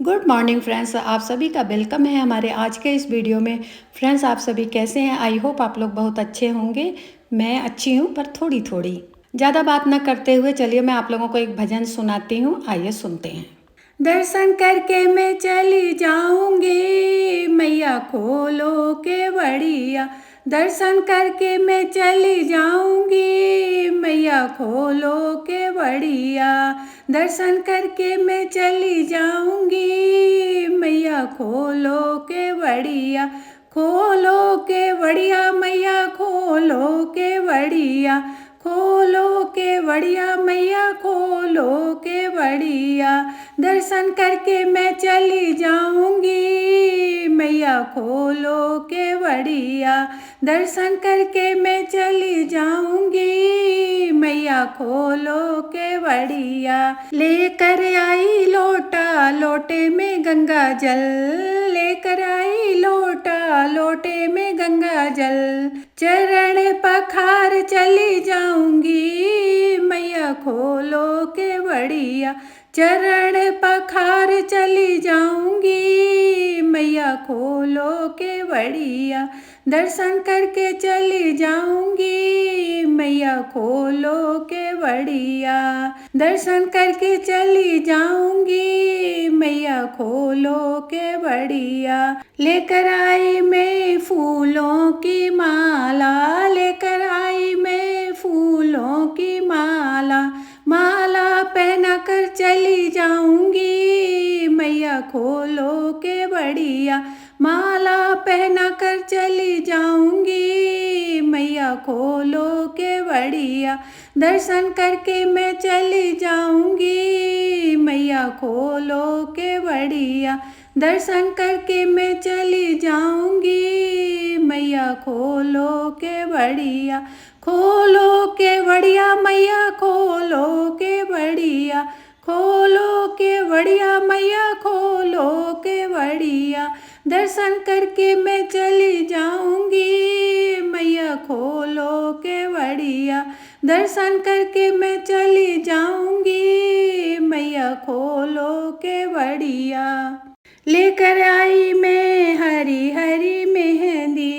Good morning friends, आप सभी का वेलकम है हमारे आज के इस वीडियो में। फ्रेंड्स, आप सभी कैसे हैं? आई होप आप लोग बहुत अच्छे होंगे। मैं अच्छी हूँ, पर थोड़ी थोड़ी। ज़्यादा बात न करते हुए चलिए मैं आप लोगों को एक भजन सुनाती हूँ, आइए सुनते हैं। दर्शन करके मैं चली जाऊंगी, मैया खोलो के बड़िया। दर्शन करके मैं चली जाऊंगी, मैया खोलो के बड़िया। दर्शन करके मैं चली जाऊंगी, मैया खोलो के बड़िया। खोलो के बड़िया मैया, खोलो के बड़िया। खोलो के बड़िया मैया, खोलो के बड़िया। दर्शन करके मैं चली जाऊंगी, मैया खोलो के बड़िया। दर्शन करके मैं चली जाऊंगी, मैया खोलो के बड़िया। लेकर आई लोटा, लोटे में गंगा जल। लेकर आई लोटा, लोटे में गंगा जल। चरण पखार चली जाऊंगी, मैया खोलो के बड़िया। चरण पखार चली जाऊंगी, मैया खोलो के बड़िया। दर्शन करके चली जाऊंगी, मैया खोलो के बड़िया। दर्शन करके चली जाऊंगी, मैया खोलो के बड़िया। लेकर आई मैं फूलों की माला, लेकर आई मैं फूलों की माला। माला पहना कर चली जाऊंगी, मैया खोलो के बड़िया। माला पहना कर चली जाऊंगी, मैया खोलो के बड़िया। दर्शन करके मैं चली जाऊंगी, मैया खोलो के बड़िया। दर्शन करके मैं चली जाऊंगी, मैया खोलो के बड़िया। खोलो के बड़िया मैया, खोलो के बड़िया। खोलो के बड़िया मैया, खोलो के बड़िया। दर्शन करके मैं चली जाऊंगी, मैया खोलो के बड़िया। दर्शन करके मैं चली जाऊंगी, मैया खोलो के बड़िया। लेकर आई मैं हरी हरी मेहंदी,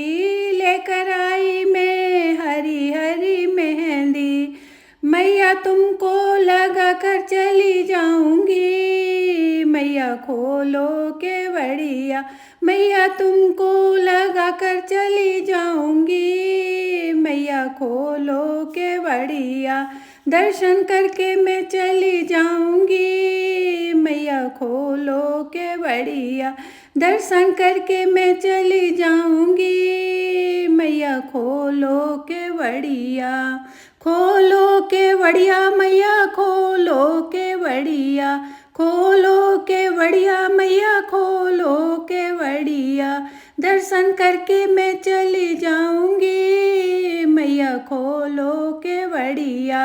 लेकर आई मैं हरी हरी मेहंदी। मैया तुमको लगा कर चली जाऊंगी, मैया खोलो के बड़िया। मैया तुमको लगा कर चली जाऊंगी, मैया खोलो के बड़िया। दर्शन करके मैं चली जाऊंगी, मैया खोलो के बड़िया। दर्शन करके मैं चली जाऊंगी, मैया खोलो के बड़िया। खोलो के बड़िया मैया, खोलो के बड़िया। खोलो के बड़िया मैया, खोलो के बड़िया। दर्शन करके मैं चली जाऊंगी, मैया खोलो के बड़िया।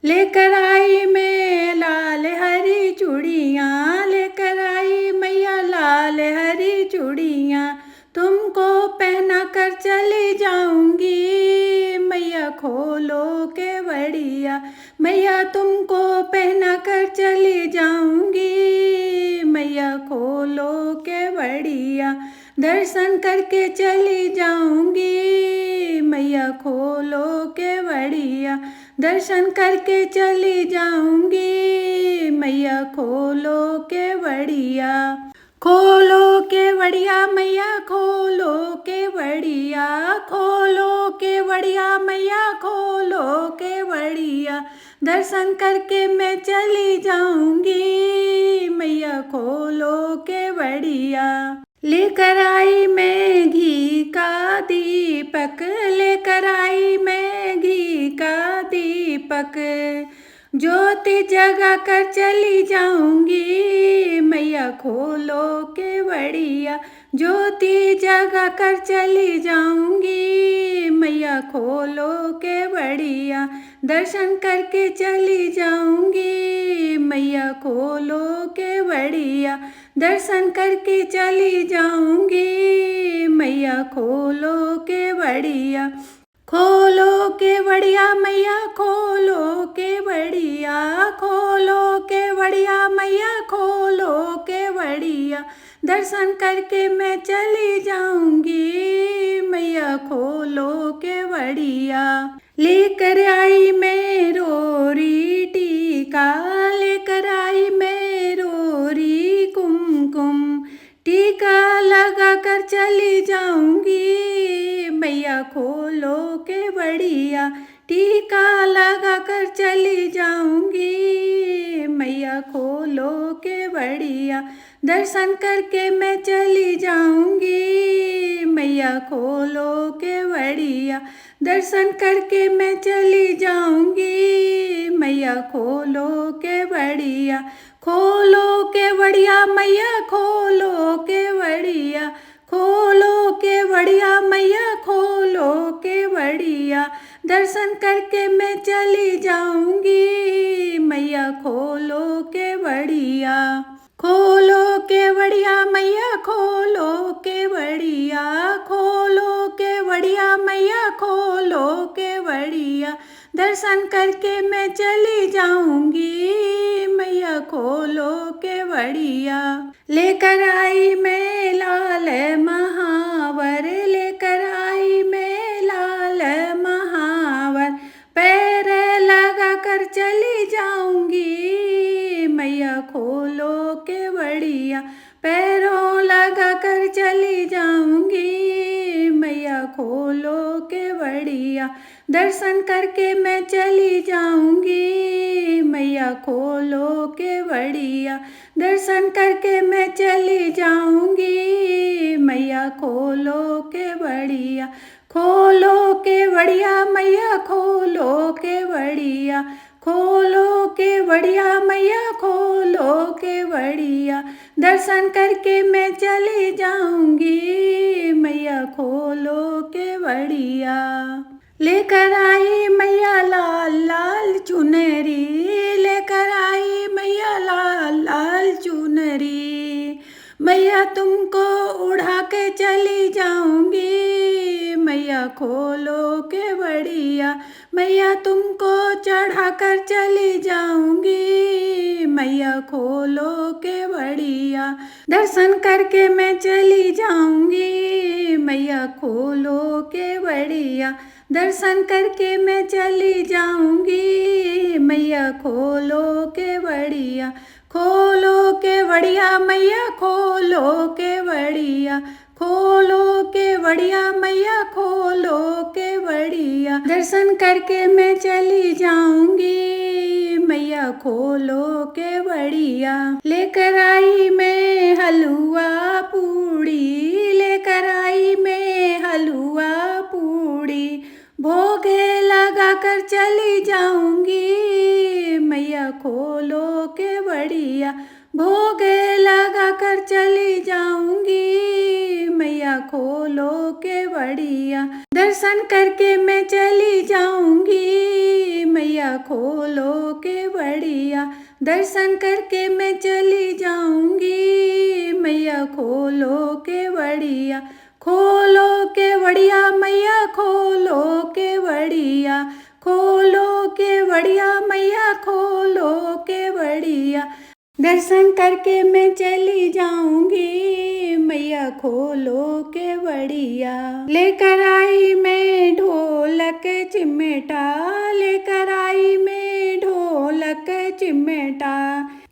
लेकर आई मैं लाल हरी चूड़ियाँ, लेकर आई मैया लाल हरी चूड़ियाँ। तुमको पहना कर चली जाऊंगी, मैया खोलो के बड़िया। मैया तुमको पहना कर चली जाऊंगी, मैया खोलो के बड़िया। दर्शन करके चली जाऊंगी, मैया खोलो के बड़िया। दर्शन करके चली जाऊंगी, मैया खोलो के बड़िया। खोलो के बड़िया मैया, खोलो के बड़िया। खोलो के बड़िया मैया, खोलो के बड़िया। दर्शन करके मैं चली जाऊंगी, मैया खोलो के बड़िया। लेकर आई मैं घी का दीपक, लेकर आई मैं घी का दीपक। ज्योति जगा कर चली जाऊंगी, मैया खोलो के बड़िया। ज्योति जगा कर चली जाऊंगी, मैया खोलो के बड़िया। दर्शन करके चली जाऊंगी, मैया खोलो के बड़िया। दर्शन करके चली जाऊंगी, मैया खोलो के बड़िया। खोलो के बढ़िया मैया खोलो के बढ़िया, खोलो के बढ़िया मैया खोलो के बढ़िया, दर्शन करके मैं चली जाऊंगी मैया खोलो के बढ़िया। लेकर आई मैं रोरी टीका, लेकर आई मैं रोरी कुमकुम, टीका लगा कर चली जाऊंगी मैया खोलो के बढ़िया, टीका लगा कर चली जाऊंगी मैया खोलो के बढ़िया, दर्शन करके मैं चली जाऊंगी मैया खोलो के बढ़िया, दर्शन करके मैं चली जाऊंगी मैया खोलो के बढ़िया। खोलो के बढ़िया मैया खोलो के बढ़िया, खोलो के बढ़िया मैया खोलो के बढ़िया, दर्शन करके मैं चली जाऊंगी मैया खोलो के बढ़िया। खोलो के बढ़िया मैया खोलो के बढ़िया, खोलो के बढ़िया मैया खोलो के बढ़िया, दर्शन करके मैं चली जाऊंगी मैया खोलो के बढ़िया। लेकर आई मैं लाल महावर, लेकर आई मैं लाल महावर, पैर लगा कर चली जाऊंगी मैया खोलो के बढ़िया, पैरों लगा कर चली जाऊंगी मैया खोलो के बढ़िया, दर्शन करके मैं चली जाऊंगी मैया खोलो के बढ़िया, दर्शन करके मैं चली जाऊंगी मैया खोलो के बढ़िया। खोलो के बढ़िया मैया खोलो के बढ़िया, खोलो के बढ़िया मैया खोलो के बढ़िया, दर्शन करके मैं चली जाऊंगी मैया खोलो के बढ़िया। लेकर आई मैया लाल लाल चुनरी, लेकर आई मैया लाल लाल चुनरी, मैया तुमको उड़ा के चली जाऊंगी मैया खोलो के बढ़िया, मैया तुमको चढ़ा कर चली जाऊंगी मैया खोलो के बढ़िया, दर्शन करके मैं चली जाऊंगी मैया खोलो के बढ़िया, दर्शन करके मैं चली जाऊंगी मैया खोलो के बढ़िया। खोलो के बढ़िया मैया खोलो के बढ़िया, खोलो के बढ़िया मैया खोलो के बढ़िया, दर्शन करके मैं चली जाऊंगी मैया खोलो के बढ़िया। लेकर आई मैं हलवा पूड़ी, लेकर आई मैं हलवा पूड़ी, भोगे लगा कर चली जाऊंगी मैया खोलो के बढ़िया, भोगे लगा कर चली जाऊंगी मैया खोलो के बढ़िया, दर्शन करके मैं चली जाऊंगी मैया खोलो के बढ़िया, दर्शन करके मैं चली जाऊंगी मैया खोलो के बढ़िया। खोलो के बढ़िया मैया खोलो के बढ़िया, खोलो के बढ़िया मैया खोलो के बढ़िया, दर्शन करके मैं चली जाऊंगी मैया खोलो के बढ़िया। लेकर आई मैं ढोलक चिमटा, लेकर आई मैं ढोलक चिमटा,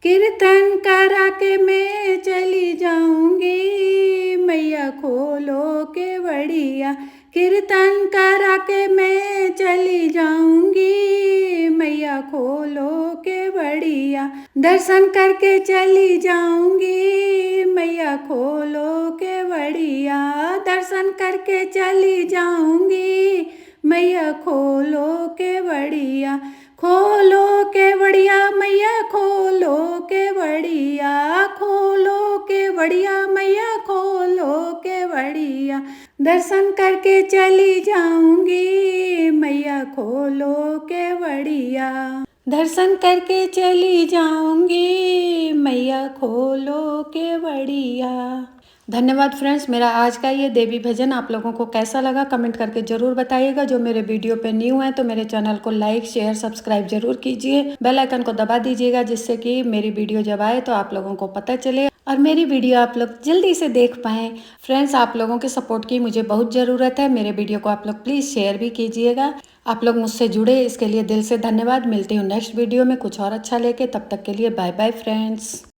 कीर्तन करा के मैं चली जाऊंगी मैया खोलो के बढ़िया, कीर्तन करा के मैं चली जाऊंगी मैया खोलो के बढ़िया, दर्शन करके चली जाऊंगी मैया खोलो के बढ़िया, दर्शन करके चली जाऊंगी मैया खोलो के बढ़िया। खोलो के बढ़िया मैया खोलो के बढ़िया, खोलो के बढ़िया मैया खोलो के बढ़िया, दर्शन करके चली जाऊंगी मैया खोलो के बढ़िया, दर्शन करके चली जाऊंगी मैया खोलो के बढ़िया। धन्यवाद फ्रेंड्स। मेरा आज का ये देवी भजन आप लोगों को कैसा लगा कमेंट करके ज़रूर बताइएगा। जो मेरे वीडियो पे न्यू है तो मेरे चैनल को लाइक शेयर सब्सक्राइब जरूर कीजिए। बेल आइकन को दबा दीजिएगा जिससे कि मेरी वीडियो जब आए तो आप लोगों को पता चले और मेरी वीडियो आप लोग जल्दी से देख पाएँ। फ्रेंड्स, आप लोगों के सपोर्ट की मुझे बहुत ज़रूरत है। मेरे वीडियो को आप लोग प्लीज़ शेयर भी कीजिएगा। आप लोग मुझसे जुड़े इसके लिए दिल से धन्यवाद। मिलती हूँ नेक्स्ट वीडियो में कुछ और अच्छा लेके। तब तक के लिए बाय बाय फ्रेंड्स।